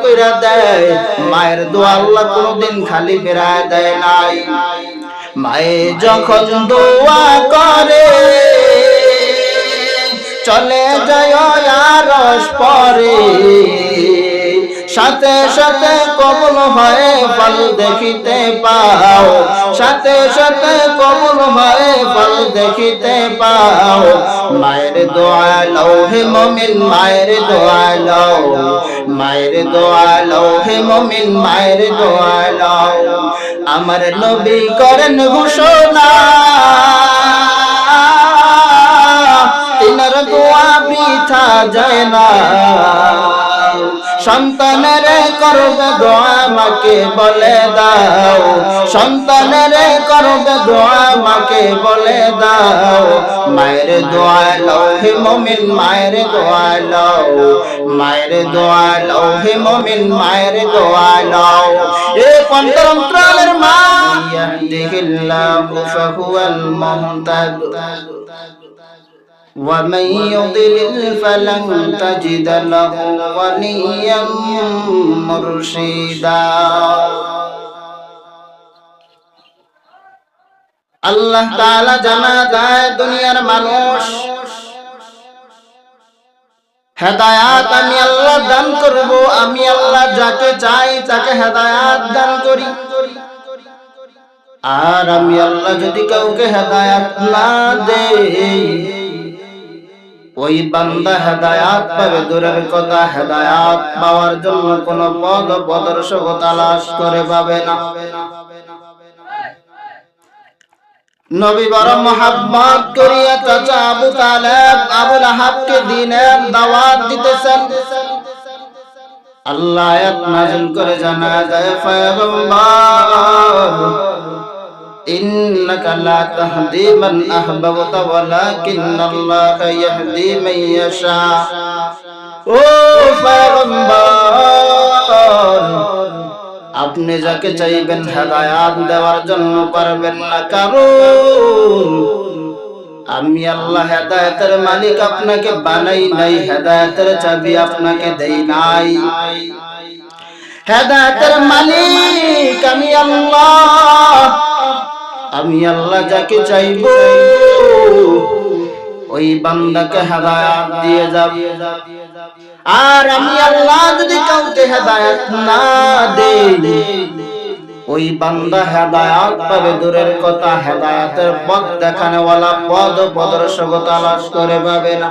কইরা দেয়, মায়ের দোয়া আল্লাহ কোনোদিন খালি ফেরায় দেয় নাই। মায়ে যখন দোয়া করে চলে যায় আরশ পরে, সাথে সাথে কবুল হয়ে ফল দেখিতে পাও, সাথে সাথে কবুল হয়ে ফল দেখিতে পাও। মায়ের দোয়া লও হে মুমিন, মায়ের দোয়া লও, মায়ের দোয়া লও হে মুমিন, মায়ের দোয়া লও। আমার নবী করেন ঘোষণা, তিনার দোয়া বৃথা যায় না। সন্তানের করবে দোয়া মাকে বলে দাও, সন্তানের করবে দোয়া মাকে বলে দাও। মায়ের দোয়া লও হে মুমিন, মায়ের দোয়া লও, মায়ের দোয়া লও হে মুমিন, মায়ের দোয়া লও। এ পন্তরন্ত্রালের মা ইয়াহদিহিল্লাহু ফাহুয়াল মুহতাদ ومن يضلل فلن تجد له وليا مرشدا। আল্লাহ তাআলা জানা যায় দুনিয়ার মানুষ হেদায়াত আমি আল্লাহ দান করব, আমি আল্লাহ যাকে চাই তাকে হেদায়াত দান করি। আর আমি আল্লাহ যদি কাউকে হেদায়াত না দেই, ওই বান্দা হেদায়াত পাবে দূরের কথা, হেদায়াত পাওয়ার জন্য কোন পথ প্রদর্শক তালাশ করে পাবে না। নবী বড় মুহাব্বত করিয়া চাচা আবু তালেব আবু লাহাবকে দ্বীনের দাওয়াত দিতেছেন। আল্লাহ আয়াত নাযিল করে জানায় যায়, পয়গম্বর ইন্নাকা লা তাহদি মান আহবাবতা ওয়ালাকিন্নাল্লাহা ইয়াহদি মান ইয়াশা। ও পয়গম্বর, আপনি যাকে চাইবেন হেদায়াত দেওয়ার জন্য পারবেন না, কারণ আমি আল্লাহ হেদায়েতের মালিক আপনাকে বানাই নাই, হেদায়েতের চাবি আপনাকে দেই নাই। হেদায়েতের মালিক আমি আল্লাহ, আমি আল্লাহ যাকে চাইব ওই বান্দাকে হেদায়েত দিয়ে যাব। আর আমি আল্লাহ যদি কাউকে হেদায়েত না দেই, ওই বান্দা হেদায়েত পাবে দূরের কথা, হেদায়েতের পথ দেখানেওয়ালা পথ প্রদর্শক তালাশ করে পাবে না।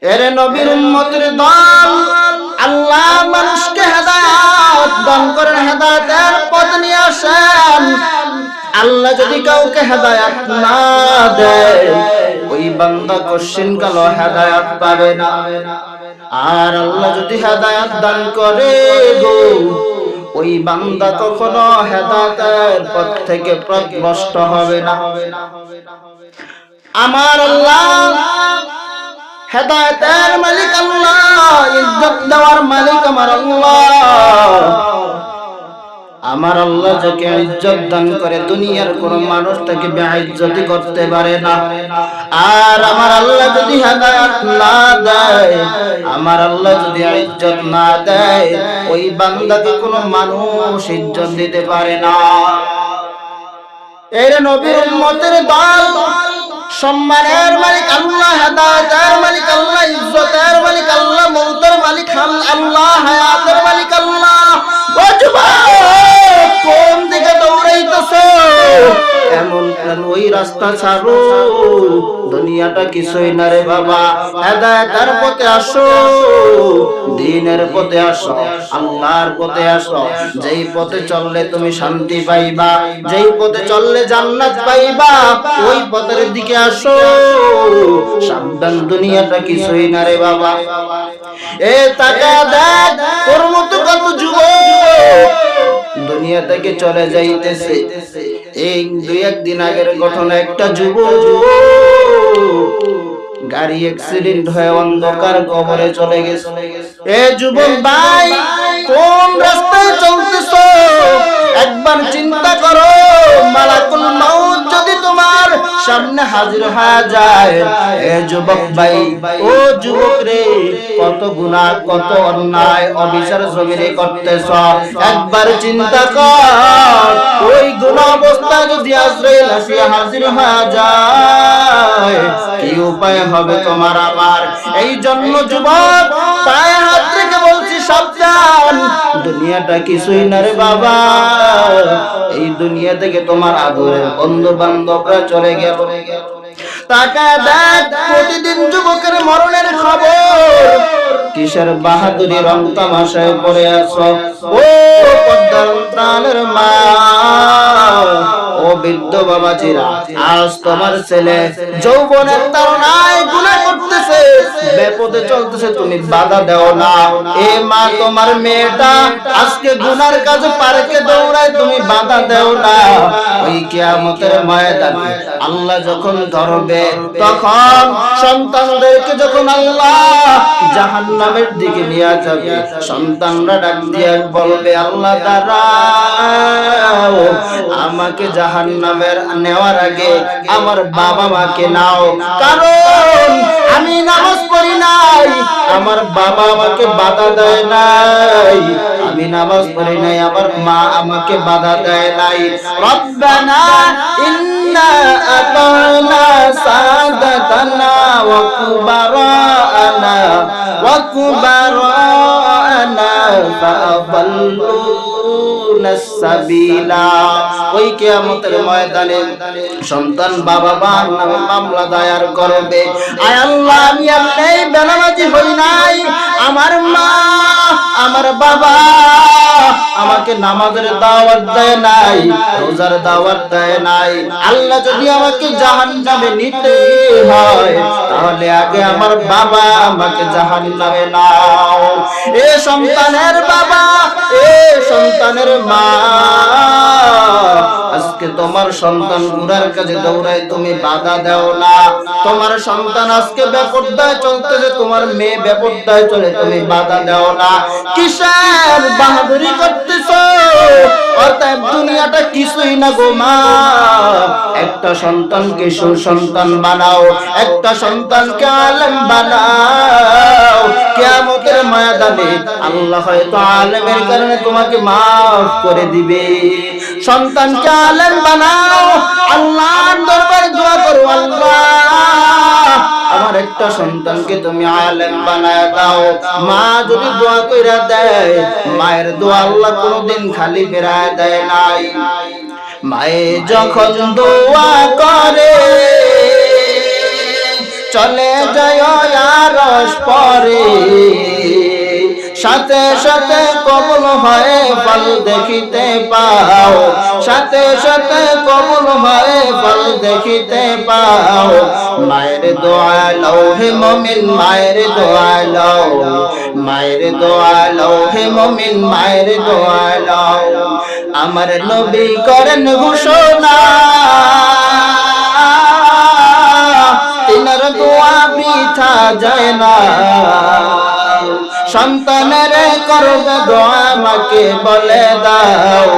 এরে নবীর উম্মতের দল, আল্লাহ মানুষকে হেদায়েত দান করেন, হেদায়েতের পথ নিয়ে আসেন। আল্লাহ যদি কাউকে হেদায়েত না দেয়, ওই বান্দা কোশ্চিন কালো হেদায়েত পাবে না। আর আল্লাহ যদি হেদায়েত দান করে গো, ওই বান্দা কখনো হেদায়েতের পথ থেকে পথভ্রষ্ট হবে না। আমার আল্লাহ হেদায়েতের মালিক আল্লাহ, ইজ্জত দেওয়ার মালিক আমার আল্লাহ। আমার আল্লাহ যাকে ইজ্জত দান করে দুনিয়ার কোন মানুষ তাকে বেইজ্জতি করতে পারে না। আর আমার আল্লাহ যদি হেদায়েত না দেয়, আমার আল্লাহ যদি ইজ্জত না দেয়, ওই বান্দাকে কোন মানুষ ইজ্জত দিতে পারে না। এই নবীর উম্মতের দল, সম্মানের মালিক আল্লাহ, হেদায়েতের মালিক আল্লাহ, ইজ্জতের মালিক আল্লাহ, মৌতের মালিক আল্লাহ, হায়াতের মালিক আল্লাহ। ও যুবক, কোন দিকে দৌড়াইতেছো? এমন কেন? ওই রাস্তা ছাড়ো, দুনিয়াটা কিছুই না রে বাবা। হেদায়েতের পথে আসো, দ্বীনের পথে আসো, আল্লাহর পথে আসো। যেই পথে চললে তুমি শান্তি পাইবা, যেই পথে চললে জান্নাত পাইবা, ওই পথের দিকে আসো। সাবধান, দুনিয়াটা কিছুই না রে বাবা। এ টাকা দেখ, ওর মতো কত যুবক দুনিয়া থেকে চলে যাইতেছে। এই দুই একদিন আগের ঘটনা, একটা যুবক গাড়ি অ্যাক্সিডেন্ট হয়ে অন্ধকার কবরে চলে গেছে। এ যুবক ভাই, কোন রাস্তায় চলতেছো? একবার চিন্তা করো, মালাকুল মাউত যদি তোমার সামনে হাজির হয়ে যায়। এ যুবক ভাই, ও যুবক রে, কত গুনাহ কত অন্যায় অবিচার জমিনে করতেছ, একবার চিন্তা কর। ওই গুনাহ অবস্থা যদি আজরাইল আসিয়া হাজির হয়ে যায়, কি উপায় হবে তোমার আমার? এই জন্য যুবক, পায়ে হাত রেখে বলছি, সাবধান, দুনিয়াটা কিছুই না রে বাবা। এই দুনিয়া থেকে তোমার আদরের বন্ধু বান্ধবরা চলে গেল। টাকা দেখ, প্রতিদিন যুবকের মরণের খবর। কিসের বাহাদুরি রং তামাশায় পড়ে আছো? ও পদ্মার প্রাণের মা, ও বৃদ্ধ বাবাজিরা, আজ তোমার ছেলে যৌবনের তারুণায় গুনাহ করতেছে, বিপদে চলতেছে, তুমি বাধা দাও না। এ মা, তোমার মেয়েটা আজকে গুনার কাজে পার্কে দৌড়ায়, তুমি বাধা দাও না। ওই কিয়ামতের ময়দানে আল্লাহ যখন ধরবে, তখন সন্তানদেরকে যখন আল্লাহ জাহান্নামের দিকে নিয়ে যাবে, সন্তানরা ডাক দিয়ে বলবে, আল্লাহ দাঁড়াও, আমাকে জাহান্নামের নেওয়ার আগে আমার বাবা মাকে নাও, কারণ আমি নামাজ পড়ি নাই, আমার বাবা আমাকে বাধা দেয় নাই, আমি নামাজ পড়ি নাই, আমার মা আমাকে বাধা দেয় নাই। রব্বানা ইন্না আতানা সাদাতানা ওয়া কুবারানা ফাআদাল্লুনা সাবিলা। ওই কিয়ামতের ময়দানে সন্তান বাবা মার নামে মামলা দায়ের করবে, আয় আল্লাহ, আমি এমনি বেনামাজি হই নাই, আমার মা আমার বাবা আমাকে নামাজের দাওয়াত দেয় নাই, রোজার দাওয়াত দেয় নাই। আল্লাহ, যদি আমাকে জাহান্নামে নিতে হয়, তাহলে আগে আমার বাবা আমাকে জাহান্নামে নাও। এ সন্তানের বাবা, এ সন্তানের মা, আজকে তোমার সন্তান গুনার কাজে দৌড়ায়, তুমি বাধা দাও না। তোমার সন্তান আজকে বেপরদায় চলতেছে, তোমার মেয়ে বেপরদায় চলে, তুমি বাধা দাও না। কিসের বাহাদুরি করতেছো? অতএব দুনিয়াটা কিছুই না গো মা। একটা সন্তানকে সুসন্তান বানাও, একটা সন্তানকে আলেম বানাও। কিয়ামতের ময়দানে আল্লাহ হয়তো আলেমের কারণে তোমাকে মাফ করে দিবে। সন্তানকে আলেম বানাও, আল্লাহর দরবারে দোয়া করো, আল্লাহ আমার একটা সন্তানকে তুমি আলেম বানায় দাও। মা যদি দোয়া কইরা দেয়, মায়ের দোয়া আল্লাহ কোনোদিন খালি ফেরায় দেয় নাই। মায়ে যখন দোয়া করে, চলে যায় আরশ পরে, সাথে সাথে কবুল হয়ে ফল দেখিতে পাও, সাথে সাথে কবুল হয়ে ফল দেখিতে পাও। মায়ের দোয়া লও হে মুমিন, মায়ের দোয়া লও, মায়ের দোয়া লও হে মুমিন, মায়ের দোয়া লও। আমার নবী করেন ঘোষণা, তিনার দোয়া বৃথা যায় না। সন্তানের করবে দোয়া মাকে বলে দাও,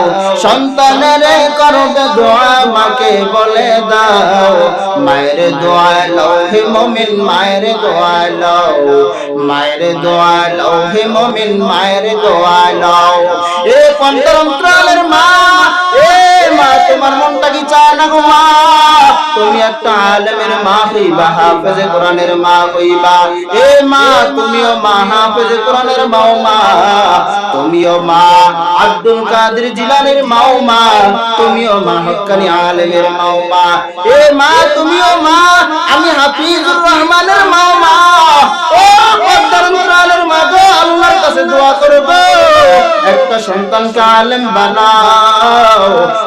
সন্তানের করবে দোয়া মাকে বলে দাও। মায়ের দোয়া লও হে মুমিন, মায়ের দোয়া লও, মায়ের দোয়া লও হে মুমিন, মায়ের দোয়া লও। এ পন্তরন্ত্রালের মা, এ মা, তোমার মনটা কি চায় না গো মা? তুমি একটা আলেমের মা হইবা, হাফেজে কোরআনের মা হইবা। এ মা, তুমিও মা, হাফেজে কোরআনের মাও মা, তুমিও মা, আব্দুল কাদের জিলানীর মাও মা, তুমিও মা, হক্কানি আলেমের মাও মা। এ মা, তুমিও মা, আমি হাফিজুর রহমানের মাও মা। ও পদ্মার মা গো, আল্লাহর কাছে দোয়া করব, একটা সন্তানকে আলেম বানাও।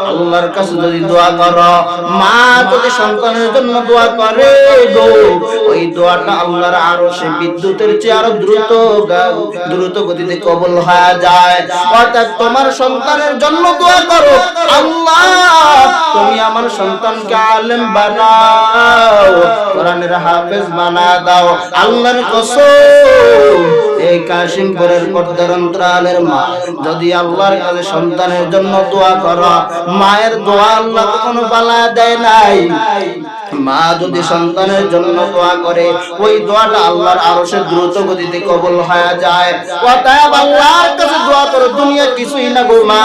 আল্লাহর কাছে যদি দোয়া করো, মা যদি সন্তানের জন্য দোয়া করে গো, ওই দোয়াটা আল্লাহর আরশে বিদ্যুতের চেয়ে আরো দ্রুত গতিতে কবুল হয়ে যায়। অর্থাৎ তোমার সন্তানের জন্য দোয়া করো, আল্লাহ তুমি আমার সন্তানকে আলেম বানাও, কোরআনের হাফেজ বানায় দাও। আল্লাহর কসম, এই কাশিমপুরের পর্দার অন্তরালের মা যদি আল্লাহর কাছে সন্তানের জন্য দোয়া করো, মায়ের দোয়া আল্লাহ কখনো বালা দেয় নাই। মা যদি সন্তানের জন্য দোয়া করে ওই দোয়াটা আল্লাহর আরশে দ্রুত গতিতে কবুল হয়ে যায়। অতএব আল্লাহর কাছে দোয়া করো, দুনিয়া কিছুই না গো মা।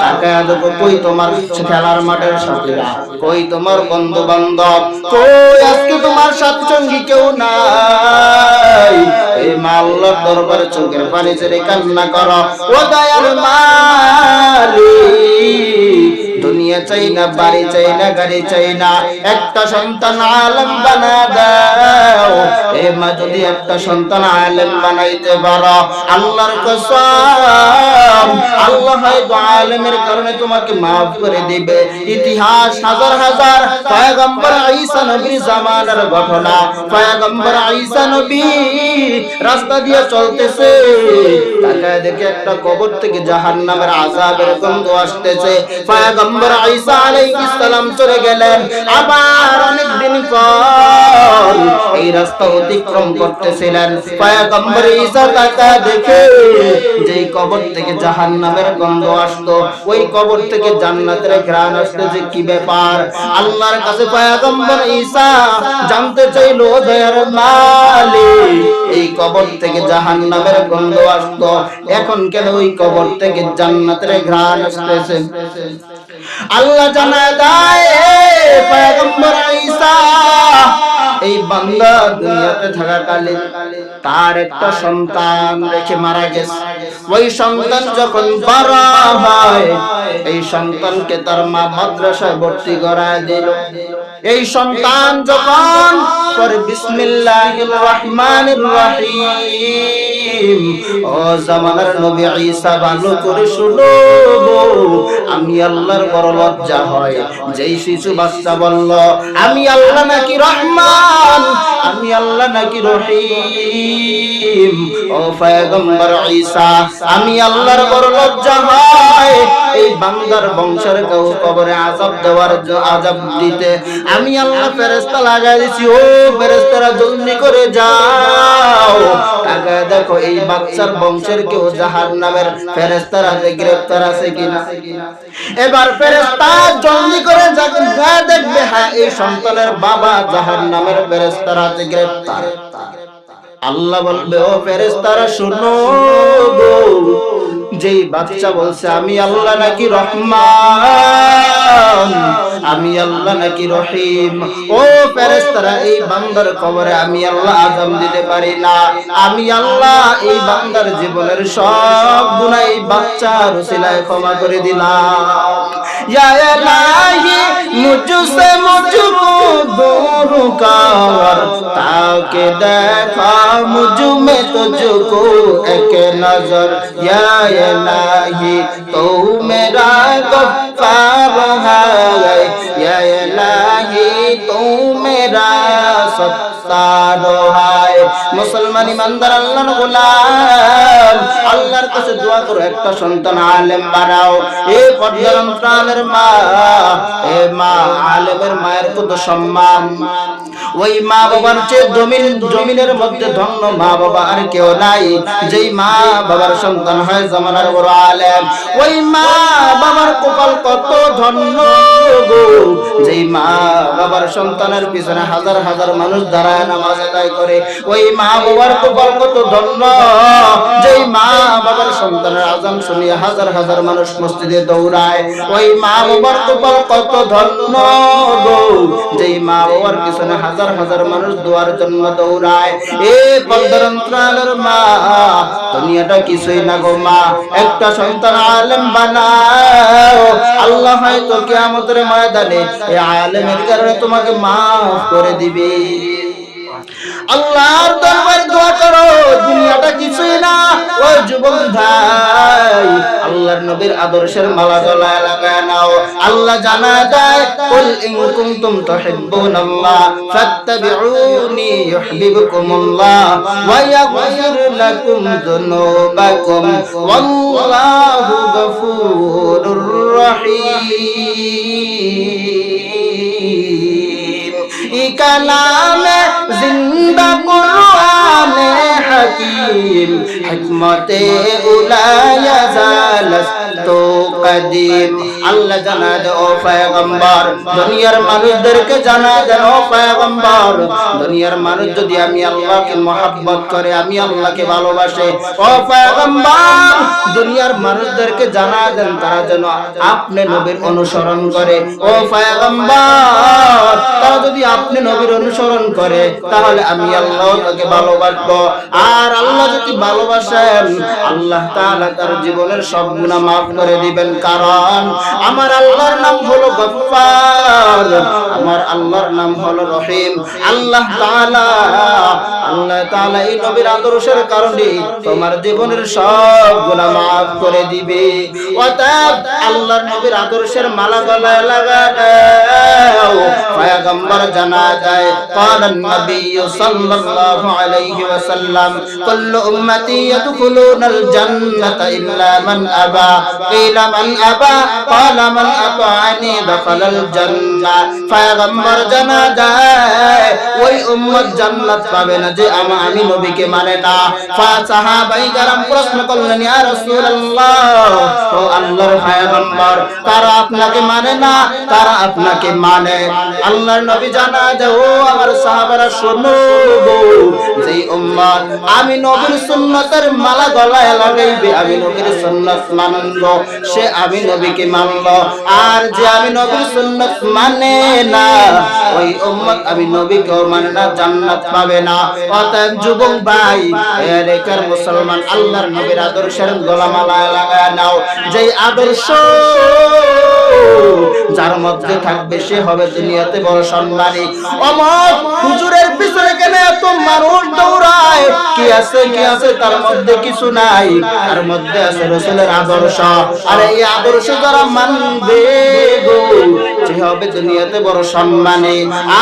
তাকায়া দেখো কই তোমার খেলার মাঠের সাথীরা, কই তোমার বন্ধু বান্ধব, কই আজকে তোমার সাথী সঙ্গী কেউ নাই। এই মা আল্লাহর দরবারে চোখের পানি ছেড়ে কান্না করো, ও দয়ার মালিক দুনিয়া চাই না, বাড়ি চাই না, গাড়ি চাই না, একটা সন্তান আলেম বানা দাও। এ মা যদি একটা সন্তান আলেম বানাইতে পারো, আল্লাহর কসম আল্লাহ হয়তো আলেমের কারণে তোমাকে মাফ করে দিবে। ইতিহাস হাজার হাজার পয়গম্বর ঈসা নবীর জামানার ঘটনা। পয়গম্বর ঈসা নবী রাস্তা দিয়ে চলতেছে, তাকায় দেখে একটা কবর থেকে জাহান্নামের আযাবের গন্ধ আসতেছে। পয়গম্বর ঈসা আলাইহিস সালাম চলে গেলেন। আবার অনেক দিন পর এই রাস্তা অতিক্রম করতেছিলেন। পয়গম্বর ঈসা তাকায় দেখে যে কবর থেকে জাহান্নামের গন্ধ আসতো, ওই কবর থেকে জান্নাতের ঘ্রাণ আসতেছে। কি ব্যাপার? আল্লাহর কাছে পয়গম্বর ঈসা জানতে চাইলো, দয়ার মালিক এই কবর থেকে জাহান্নামের গন্ধ আসতো, এখন কেন ওই কবর থেকে জান্নাতের ঘ্রাণ আসতেছে? আল্লাহ জানায় দেয়, পয়গম্বর ঈসা এই বান্দা দুনিয়াতে থাকাকালীন তার একটা সন্তান রেখে মারা গেছে। ওই সন্তান যখন বড় হয়, এই সন্তানকে তার মা মাদ্রাসায় ভর্তি করায় দিল। এই সন্তান যখন পরে বিসমিল্লাহির রহমানির রহিম, ও জামানার নবী ঈসা ভালো করে শুনো, আমি আল্লাহর বড় লজ্জা হয় যেই শিশু বাচ্চা বলল আমি আল্লাহ নাকি রহমান, আমি আল্লাহ নাকি রহিম। ও পয়গম্বর ঈসা, আমি আল্লাহর বড় লজ্জা হয় এই বান্দার বংশের কেউ কবরে আযাব দেওয়ার আযাব দিতে আমি আল্লাহ ফেরেশতা লাগাই দিছি। ও ফেরেশতারা জলদি করে যাও, তাকায় দেখো এই বাচ্চার বংশের কেউ জাহান্নামের ফেরেশতারা গ্রেফতার আছে কিনা। এবার ফেরেশতা জলদি করে যা দেখবে, হ্যাঁ এই সন্তানের বাবা জাহান্নামের ফেরেশতারা গ্রেফতার। আল্লাহ বলবে, ও ফেরেশতারা শুনো গো, যেই বাচ্চা বলছে আমি আল্লাহ নাকি রহমান, আমি আল্লাহ নাকি রহিম, ও ফেরেশতারা এই বান্দার কবরে আমি আল্লাহ আযাব দিতে পারি না। আমি আল্লাহ এই বান্দার জীবনের সব গুনাহ এই বাচ্চার উসিলায় ক্ষমা করে দিলাম। ইয়া ইলাহি মুঝসে মুঝকো दूर कर, ताके देखा मुझ में तुझको एक नजर। या इलाही तो मेरा गफ्फार है, या इलाही तो मेरा सत्तार है। मुसलमान ईमानदार আল্লাহর গোলাম, আল্লাহর কাছে দোয়া করো একটা সন্তান আলেম বানাও। এই পর্দার অন্তরালের মা, এ মা আলেমের মায়ের কত সম্মান। ওই মা বাবার চেয়ে জমিনের মধ্যে ধন্য মা বাবা আর কেউ নাই। যেই মা বাবার সন্তান হয় জামানার বড় আলেম, ওই মা বাবার কপাল কত ধন্য গো। যেই মা বাবার সন্তানের পিছনে হাজার হাজার মানুষ দাঁড়ায় নামাজ আদায় করে, ওই মা বাবার কপাল কত ধন্য। যেই মা বাবার সন্তানের আযান শুনিয়ে হাজার হাজার মানুষ মসজিদে দৌড়ায়, ওই মা বাবার কপাল কত ধন্য গো। যেই মা বাবার পিছনে হাজার হাজার মানুষ দোয়ার জন্য দৌড়ায়। এ পর্দার অন্তরালের মা, দুনিয়াটা কিছুই না গো মা, একটা সন্তান আলেম বানাও। আল্লাহ হয়তো কিয়ামতের ময়দানে এই আলেমের কারণে তোমাকে মাফ করে দিবে। আল্লাহর দরবারে দোয়া করো, দুনিয়াটা কিছুই না। ও যুবক ভাই, আল্লাহর নবীর আদর্শের মালা গলায় লাগায় নাও। আল্লাহ জানায় দেয়, কুল ইন কুনতুম তুহিব্বুনাল্লাহ ফাত্তাবিউনি ইউহিব্বুকুমুল্লাহ ওয়া ইয়াগফির লাকুম যুনুবাকুম ওয়াল্লাহু গফুরুর রহিম। কালামে জিন্দা কুরআনে হাকীম হিকমতে উলায়া জালাস্তু কদিম। আল্লাহ জানা দেন ও পয়গম্বর, দুনিয়ার মানুষদেরকে জানা দেন ও পয়গম্বর, দুনিয়ার মানুষ যদি আমি আল্লাহকে মহব্বত করে, আমি আল্লাহকে ভালোবাসে, ও পয়গম্বর দুনিয়ার মানুষদেরকে জানা দেন তারা যেন আপনি নবীর অনুসরণ করে। ও পয়গম্বর তারা যদি আপনি নবীর অনুসরণ করে তাহলে আমি আল্লাহ তাকে ভালোবাসবো। আর আল্লাহ যদি ভালোবাসেন আল্লাহ তাআলা তার জীবনের সব গুনাহ মাফ করে দিবেন। কারণ আমার আল্লাহর নাম হলো গফফার, আমার আল্লাহর নাম হলো রহিম। আল্লাহ তাআলা এই নবীর আদর্শের কারণে তোমার জীবনের সব গুনাহ মাফ করে দিবে। অতএব আল্লাহর নবীর আদর্শের মালা গলায় লাগাও। পয়গম্বর জানা যায় ক্বালান নবী সাল্লাল্লাহু আলাইহি ওয়াসাল্লাম কুল্লু উম্মতি ইয়াদখুলুনাল জান্নাতা ইল্লা মান আবা। কিলা মান আবা? ক্বালা মান আতাআনি দাখালাল জান্নাহ। পয়গম্বর জানা যায় ওই উম্মত জান্নাত পাবে না যে আমি নবীকে মানে না। সাহাবায়ে কেরাম প্রশ্ন করলেন, ইয়া রাসূলুল্লাহ, ও আল্লাহর পয়গম্বর তারা আপনাকে মানে না, তারা আপনাকে মানে? আল্লাহর নবী জানা যায় ও আমার সাহাবারা শোনো, যেই উম্মত আমি নবীর সুন্নতের মালা গলায় লাগাইবে, আমি নবীর সুন্নাত মানলো, সে আমি নবীকে মানলো। আর যে আমি নবীর সুন্নাত মানে না ওই উম্মত আমি নবীকেও মানে না, জান্নাত পাবে না। অতএব যুবক ভাই এলাকার মুসলমান আল্লাহর নবীর আদর্শের গলামালায় লাগায় নাও। যেই আদর্শ যার মধ্যে থাকবে সে হবে দুনিয়াতে বড় সম্মানী। অমর হুজুরের পিছনে কেন এত মানুষ দৌড়ায়? কি আছে তার মধ্যে? কিছু নাই, তার মধ্যে আছে রাসূলের আদর্শ। আর এই আদর্শ যারা মানবে গো সে হবে দুনিয়াতে বড় সম্মানী।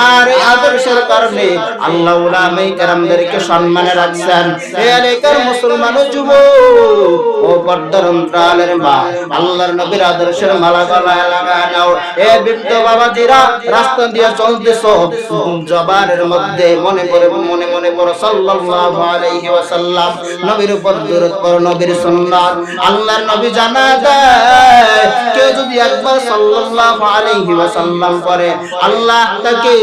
আর এই আদর্শের কারণে আল্লাহ উলামায়ে কেরামদেরকে সম্মানে রাখছেন। এই এলাকার মুসলমান ও যুবক ও পর্দার অন্তরালের মা, আল্লাহর নবীর আদর্শের মালা গলায় লাগায় নাও। এ বৃদ্ধ বাবাজিরা রাস্তা দিয়ে চলতেছো, জবানের মধ্যে মনে পড়ে সাল্লাল্লাহু আলাইহি ওয়াসাল্লাম, নবীর উপর দরুদ পড়ো, নবীর সুন্নাত। আল্লাহর নবী জানা দেয় কেউ যদি একবার সাল্লাল্লাহু আলাইহি ওয়াসাল্লাম পড়ে আল্লাহ তাকে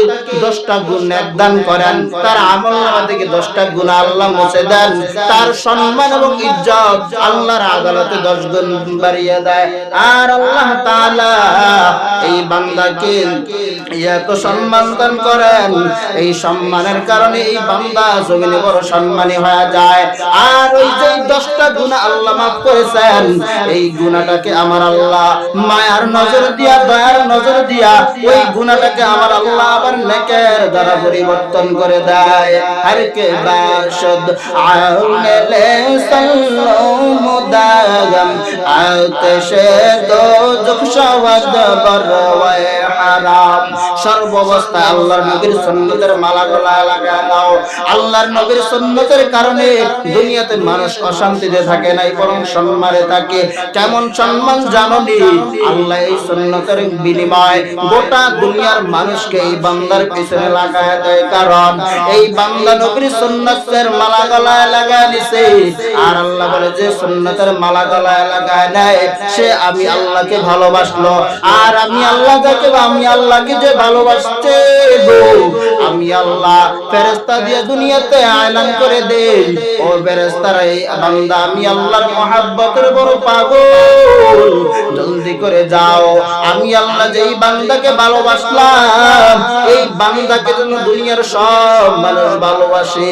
10টা গুণ দান করেন, তার আমলনামা থেকে 10টা গুনাহ আল্লাহ মুছে দেন, তার সম্মান এবং ইজ্জত আল্লাহর আদালতে 10 গুণ বাড়িয়ে দেয়। আর আল্লাহ তাআলা এই বান্দাকে এত সম্মান দান করেন, এই সম্মানের কারণে এই বান্দা জমিনে বড় সম্মানী হয়ে যায়। আর ওই যে 10টা গুনাহ আল্লাহ মাফ করেছেন এই গুনাহটাকে আমার আল্লাহ মায়ার নজর দিয়া, দয়ার নজর দিয়া ওই গুনাহটাকে আমার আল্লাহ আবার নেকের দ্বারা পরিবর্তন করে দেয়। হর কে বাশদ আউলে সাল্লু মুদাগম আতশে দোজখ শাওয়াদ বরওয়ে হারাম। সর্বাবস্থায় আল্লাহর নবীর সুন্নতের মালা গলায় লাগায় নাও। আল্লাহর নবীর সুন্নতের কারণে দুনিয়াতে মানুষ অশান্তিতে থাকে নাই, বরং সম্মানে থাকে। কেমন সম্মান জানোনি? আল্লাহ এই সুন্নতের বিনিময়ে গোটা দুনিয়ার মানুষকে এই বান্দার পিছনে লাগায় দেয়। কারণ এই বান্দা নবীর সুন্নতের মালা গলায় লাগায় নিছে। আর আল্লাহ বলে যে সুন্নতের মালা গলায় লাগায় নেয় সে আমি আল্লাহকে ভালোবাসলো। আর আমি আল্লাহকে যে ভালোবাসতে গো আমি আল্লাহ ফেরেশতা দিয়ে দুনিয়াতে এলান করে দেই, ও ফেরেশতারা এই বান্দা আমি আল্লাহর মহব্বতের বড় পাগল, জলদি করে যাও। আমি আল্লাহ যেই বান্দাকে ভালোবাসলাম এই বান্দাকে যেন দুনিয়ার সব মানুষ ভালোবাসে।